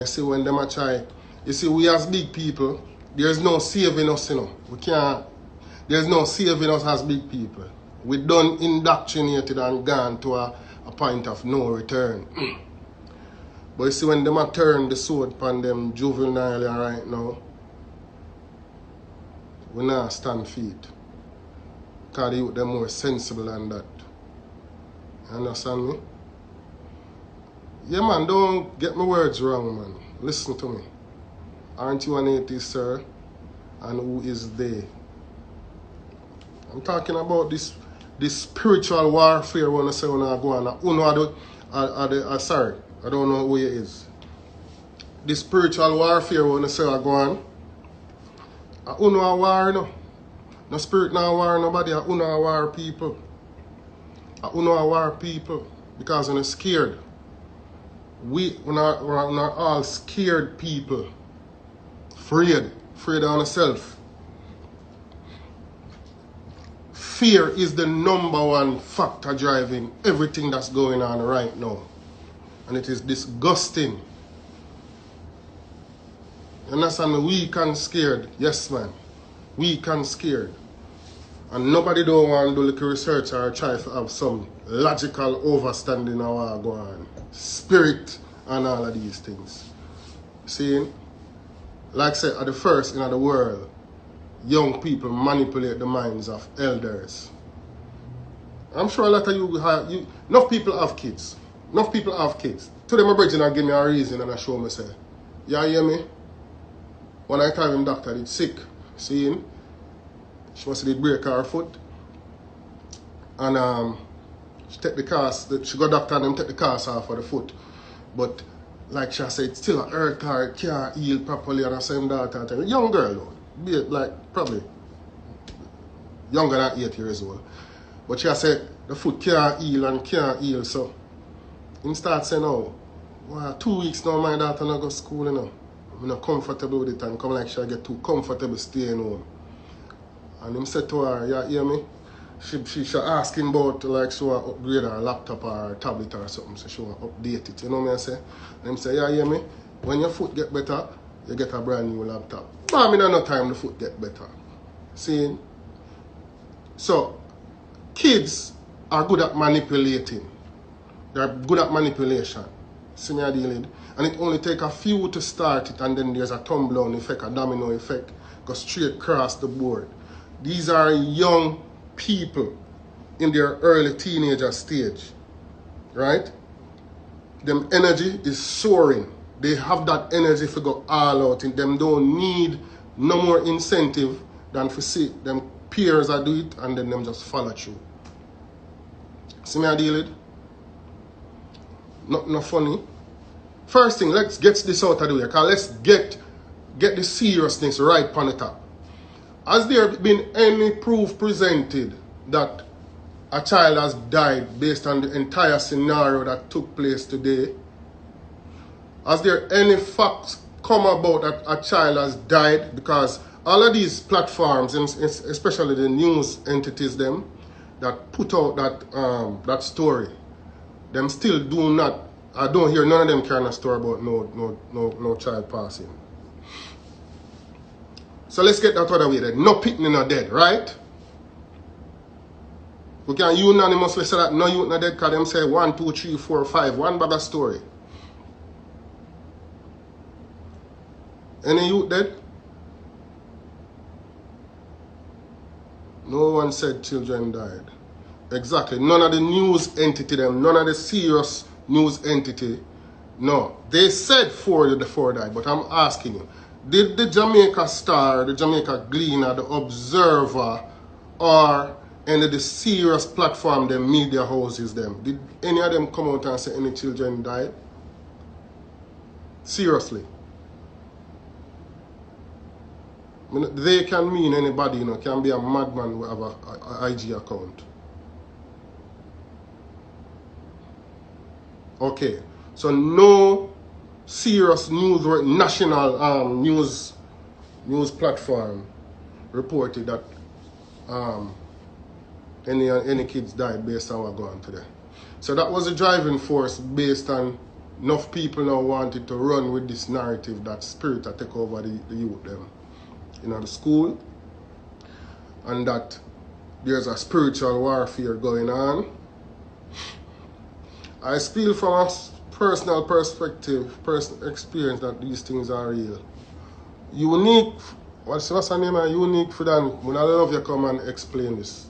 You see, when them a try, you see, we as big people, there's no saving us, you know. We can't, there's no saving us as big people. We done indoctrinated and gone to a point of no return. But you see, when them a turn the sword upon them juvenile right now, we not stand feet. Because the youth them more sensible than that. You understand me? Yeah, man, don't get my words wrong, man. Listen to me. Aren't you an atheist, sir? And who is they? I'm talking about this spiritual warfare when I say when I go on. Sorry, I don't know who it is. This spiritual warfare when I say I go on. I don't know a war, no. No spirit now war nobody. I don't know a war people. I don't know a war people. Because I'm scared. We're all scared people. Afraid of ourselves. Fear is the number one factor driving everything that's going on right now. And it is disgusting. You understand me? Weak and scared. Yes, man. Weak and scared. And nobody don't want to do little research or try to have some logical overstanding of what go on. Spirit and all of these things. See? Like I said, at the first in the world, young people manipulate the minds of elders. I'm sure a lot of you enough people have kids. Enough people have kids. Today my brother give me a reason and I show me say, you hear me? When I tell him doctor it's sick, see? She must have break her foot. And she take the cast, she go doctor and them take the cast off of the foot. But like she said, it's still a hurt her, it can't heal properly and the same daughter. A young girl though. Be like probably younger than 8 years old. But she said the foot can't heal and can't heal. So he start saying, oh, well, 2 weeks now my daughter not go to school, you know. I'm not comfortable with it and come like she get too comfortable staying home. And him said to her, you hear me? She asking about like she want to upgrade her laptop or her tablet or something, so she want to update it. You know what I say? And him say, you hear me? When your foot get better, you get a brand new laptop. But I mean, no time the foot get better. See? So, kids are good at manipulating. They're good at manipulation. See me dealing? And it only take a few to start it, and then there's a tumble-down effect, a domino effect, go straight across the board. These are young people in their early teenager stage, right? Them energy is soaring. They have that energy to go all out, and them don't need no more incentive than to see them peers are do it, and then them just follow through. See me I deal it? Not funny. First thing, let's get this out of the way, because let's get the seriousness right on the top. Has there been any proof presented that a child has died based on the entire scenario that took place today? Has there any facts come about that a child has died? Because all of these platforms, especially the news entities them that put out that story, them still do not, I don't hear none of them carrying a story about no child passing. So let's get that out of the way then. No picnic not dead, right? We can unanimously say that no youth not dead because them say 1, 2, 3, 4, 5. One bag of story. Any youth dead? No one said children died. Exactly. None of the news entity them, none of the serious news entity. No. They said 4 died, but I'm asking you. Did the Jamaica Star, the Jamaica Gleaner, the Observer, or any of the serious platform, the media houses them, did any of them come out and say any children died? Seriously. I mean, they can mean anybody, you know, can be a madman who have a IG account. Okay, so no serious news, national news platform reported that any kids died based on what going on today. So that was a driving force based on enough people now wanted to run with this narrative that spirit that take over the youth them in the school, and that there's a spiritual warfare going on. I feel from a personal perspective, personal experience, that these things are real. Unique, what's the name? Unique for them. When I love you, come and explain this.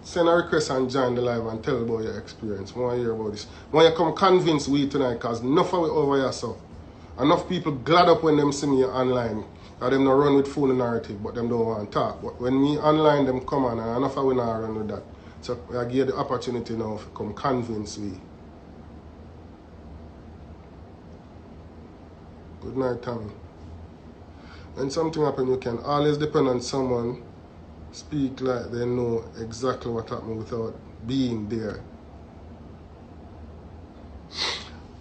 Send a request and join the live and tell about your experience. I want to hear about this. I want you to come convince we tonight, because enough of it over here, so. Enough people glad up when them see me online. That them not run with full narrative, but them don't want to talk. But when me online, them come on, and enough of we not run with that. So I give you the opportunity now to come convince we. Good night, Tommy. When something happens, you can always depend on someone speak like they know exactly what happened without being there.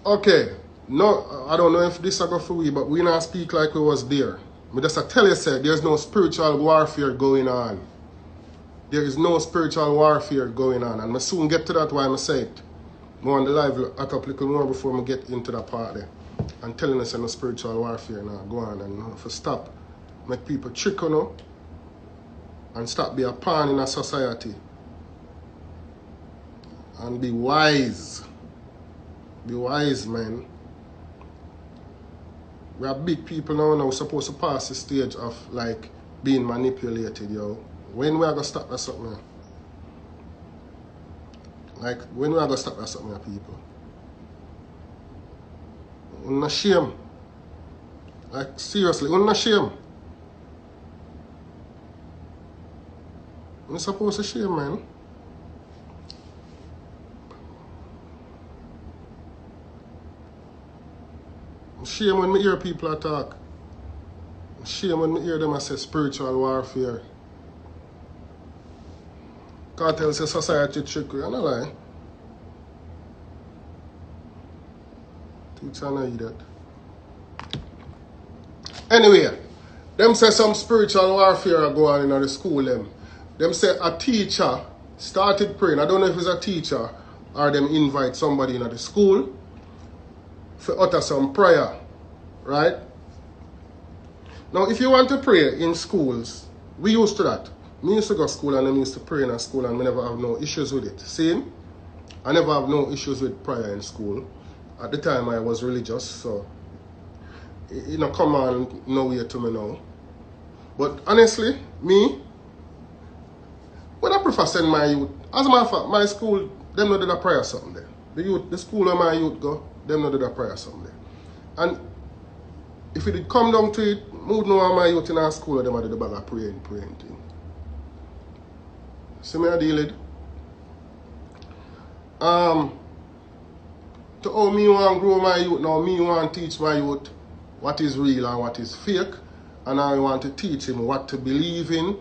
Okay, no, I don't know if this is going for we, but we not speak like we was there. But just tell you, say, there's no spiritual warfare going on. There is no spiritual warfare going on. And I soon get to that why I say it. More on the live a couple little more before I get into that part there. And telling us no spiritual warfare now go on, and if you stop make people trick on you and stop be a pawn in a society. And be wise. Be wise, man. We are big people now, we're supposed to pass the stage of like being manipulated, yo. When we are gonna stop that something? Like when we are gonna stop that something, people? Not shame. Like seriously, not shame. We're supposed to shame, man. Shame when me hear people talk. Shame when me hear them say spiritual warfare. Cartel say society trickery. I don't lie. Teacher know that. Anyway, them say some spiritual warfare go on in the school them. Them say a teacher started praying. I don't know if it's a teacher or them invite somebody in the school for utter some prayer, right? Now, if you want to pray in schools, we used to that. Me used to go to school and I used to pray in a school and we never have no issues with it. See? I never have no issues with prayer in school. At the time I was religious, so it don't come on nowhere to me now. But honestly, me, when I prefer send my youth, as a matter of fact, my school, them not did a prayer something there. The school where my youth go, them not did a prayer something there. And if it did come down to it, would know my youth in our school, them did a bag of praying thing. See me I deal it. To how me want to grow my youth now, me want to teach my youth what is real and what is fake. And I want to teach him what to believe in,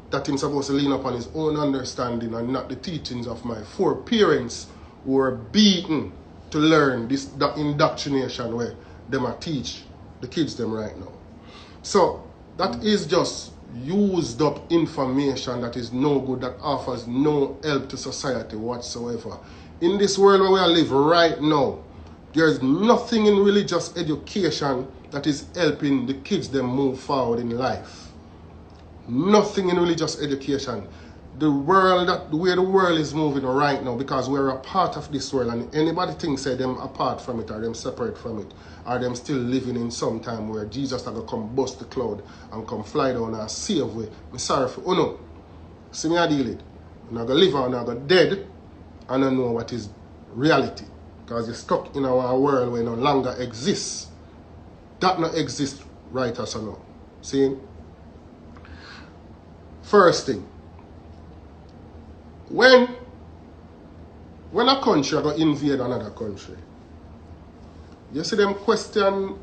that he's supposed to lean upon his own understanding and not the teachings of my four parents who were beaten to learn that indoctrination where them are teach the kids them right now. So that is just used up information that is no good, that offers no help to society whatsoever. In this world where we live right now, there is nothing in religious education that is helping the kids them move forward in life. Nothing in religious education. The way the world is moving right now, because we're a part of this world, and anybody thinks say them apart from it or them separate from it, or them still living in some time where Jesus is going to come bust the cloud and come fly down and save we. I'm sorry for no. See me I deal it. I'm not going to live or I'm not going to dead and I know what is reality. Because you're stuck in our world where no longer exists. That not exist right as I know. See? First thing. When a country go invade another country, you see them question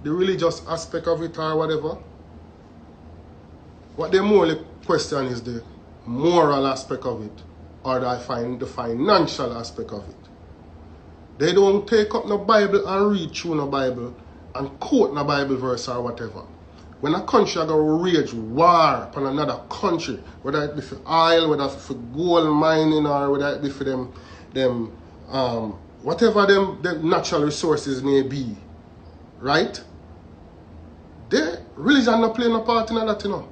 the religious aspect of it or whatever. What they more question is the moral aspect of it, or the financial aspect of it. They don't take up no Bible and read through no Bible and quote no Bible verse or whatever. When a country are going to wage war upon another country, whether it be for oil, whether it be for gold mining, or whether it be for them whatever them natural resources may be, right? The religion not playing a part in that, you know.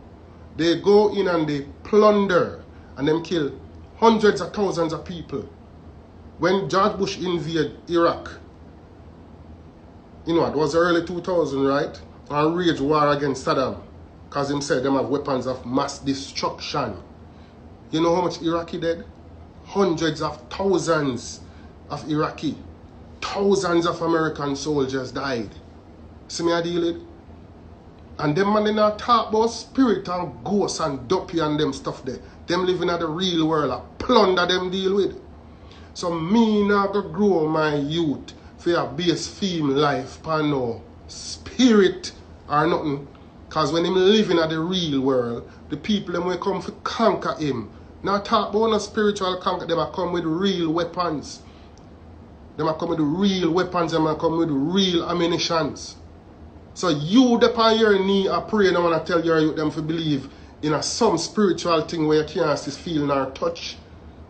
They go in and they plunder and them kill hundreds of thousands of people. When George Bush invaded Iraq, you know, it was early 2000, right? And waged war against Saddam. Because him said them have weapons of mass destruction. You know how much Iraqi dead? Hundreds of thousands of Iraqi. Thousands of American soldiers died. See me I deal with? And them man they not talk about spirit and ghosts and dopey and them stuff there. Them living in the real world, a plunder them deal with. So me not go grow my youth for a base theme life for no spirit or nothing. Because when him living in the real world, the people them will come to conquer him. Not talk about no spiritual conquer, them will come with real weapons. Them will come with real weapons, them will come with real ammunitions. So you upon your knee are praying, I want to tell your youth them to believe in some spiritual thing where you can't see, feel, or touch.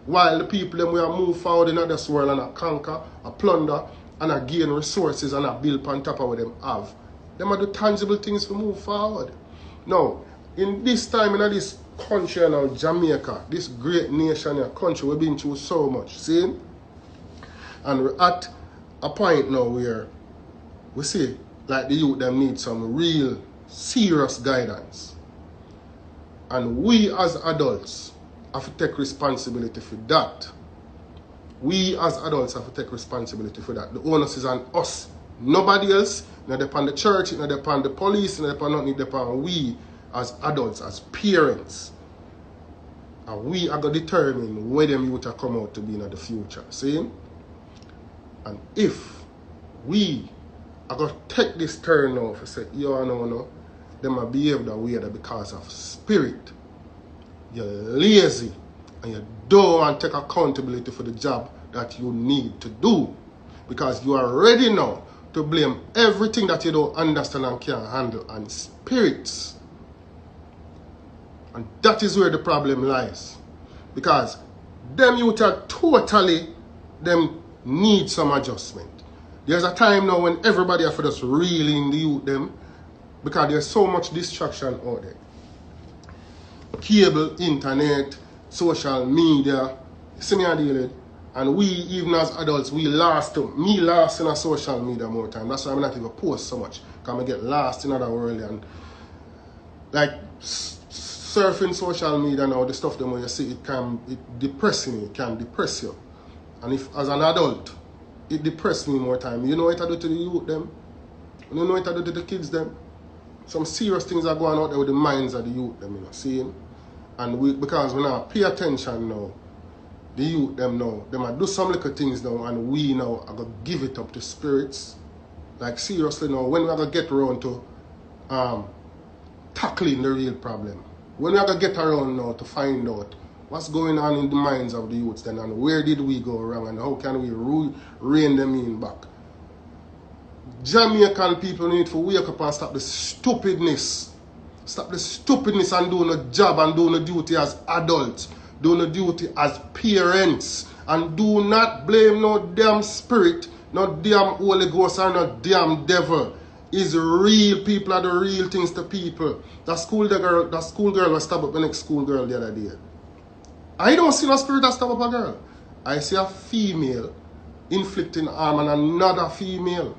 While the people them will move forward in this world and a conquer, a plunder, and a gain resources and a build on top of what them have. Them are the tangible things to move forward. Now, in this time, in this country now, Jamaica, this great nation, a country, we've been through so much, see? And we're at a point now where we see like the youth them need some real serious guidance. And we as adults have to take responsibility for that. We as adults have to take responsibility for that. The onus is on us. Nobody else. Not depend the church, not depend the police, not depend nothing, depend we as adults, as parents. And we are going to determine where them youth are come out to be in the future. See? And if we are going to take this turn now and say, yo, no, them are behave that way because of spirit. You're lazy and you don't want to take accountability for the job that you need to do. Because you are ready now to blame everything that you don't understand and can't handle on spirits. And that is where the problem lies. Because them youth are totally, them need some adjustment. There's a time now when everybody have to just reel in the youth them because there's so much distraction out there. Cable, internet, social media, see me I deal with. And we, even as adults, me lost in a social media more time. That's why I'm not even post so much. Because I get lost in another world. And like surfing social media now, the stuff them when you see, it depresses me. It can depress you. And if as an adult, it depresses me more time. You know what I do to the youth them? You know what I do to the kids them? Some serious things are going out there with the minds of the youth them, you know, seeing? And because we now pay attention now, the youth them now, they might do some little things now, and we now are going to give it up to spirits. Like seriously now, when we are going to get around to tackling the real problem, when we are going to get around now to find out what's going on in the minds of the youths then, and where did we go wrong, and how can we rein them in back. Jamaican people need to wake up and stop the stupidness. Stop the stupidness and do the job and do the duty as adults. Do the duty as parents. And do not blame no damn spirit, no damn Holy Ghost, or no damn devil. It's real people are the real things to people. That school girl was stabbed up the next school girl the other day. I don't see no spirit that stab up a girl. I see a female inflicting harm on another female.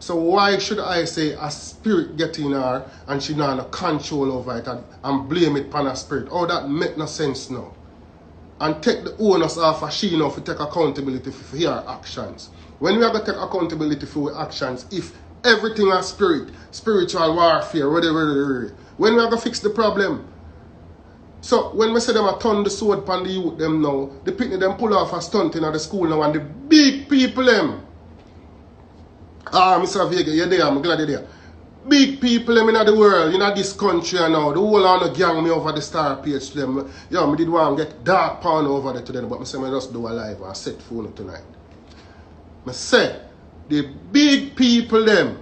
So why should I say a spirit get in her and she not have control over it and blame it upon a spirit? Oh, that make no sense now. And take the onus off of she now to take accountability for her actions. When we are going to take accountability for our actions, if everything is spirit, spiritual warfare, whatever, when we are going to fix the problem? So when we say them a turn the sword upon the youth them now, the picnic them pull off a stunt in the school now and the big people them. Mr. Vega, you're there, I'm glad you're there. Big people them in the world, in this country now, the whole of the gang me over the star page to them. Yeah, I did want to get dark pound over there to them, but I say I just do a live and set phone tonight. I say, the big people them,